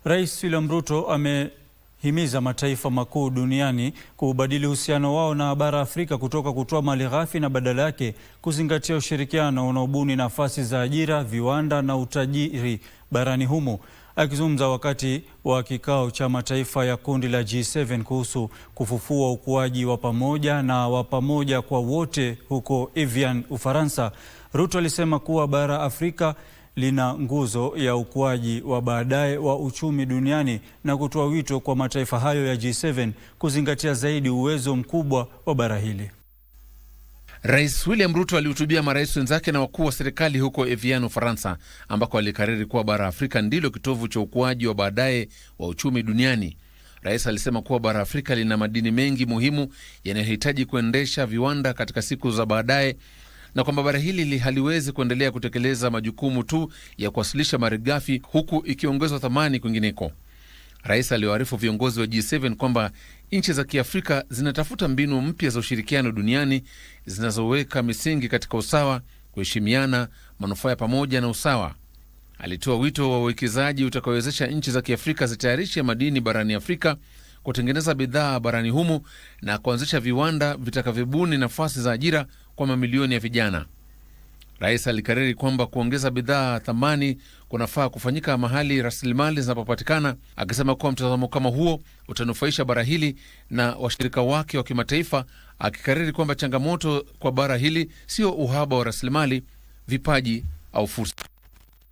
Rais William Ruto amehimiza mataifa makuu duniani kubadili uhusiano wao na bara Afrika kutoka kutoa malighafi na badala yake kuzingatia ushirikiano unaobuni nafasi za ajira, viwanda na utajiri barani humo. Akizungumza wakati wa kikao cha mataifa ya kundi la G7 kuhusu kufufua ukuaji wa pamoja na wa pamoja kwa wote huko Evian, Ufaransa, Ruto alisema kuwa bara Afrika lina nguzo ya ukuaji wa baadaye wa uchumi duniani na kutoa wito kwa mataifa hayo ya G7 kuzingatia zaidi uwezo mkubwa wa bara hili. Rais William Ruto alihutubia marais wenzake na wakuu wa serikali huko Evian, Ufaransa, ambako alikariri kuwa bara Afrika ndilo kitovu cha ukuaji wa baadaye wa uchumi duniani. Rais alisema kuwa bara Afrika lina madini mengi muhimu yanayohitaji kuendesha viwanda katika siku za baadaye, na kwamba bara hili haliwezi kuendelea kutekeleza majukumu tu ya kuwasilisha malighafi huku ikiongezwa thamani kwingineko. Rais aliwaarifu viongozi wa G7 kwamba nchi za Kiafrika zinatafuta mbinu mpya za ushirikiano duniani zinazoweka misingi katika usawa, kuheshimiana, manufaa ya pamoja na usawa. Alitoa wito wa uwekezaji utakaowezesha nchi za Kiafrika zitayarishe madini barani Afrika, kutengeneza bidhaa barani humu na kuanzisha viwanda vitakavyobuni nafasi za ajira kwa mamilioni ya vijana. Rais alikariri kwamba kuongeza bidhaa thamani kunafaa kufanyika mahali rasilimali zinapopatikana, akisema kuwa mtazamo kama huo utanufaisha bara hili na washirika wake wa kimataifa, akikariri kwamba changamoto kwa bara hili sio uhaba wa rasilimali, vipaji au fursa.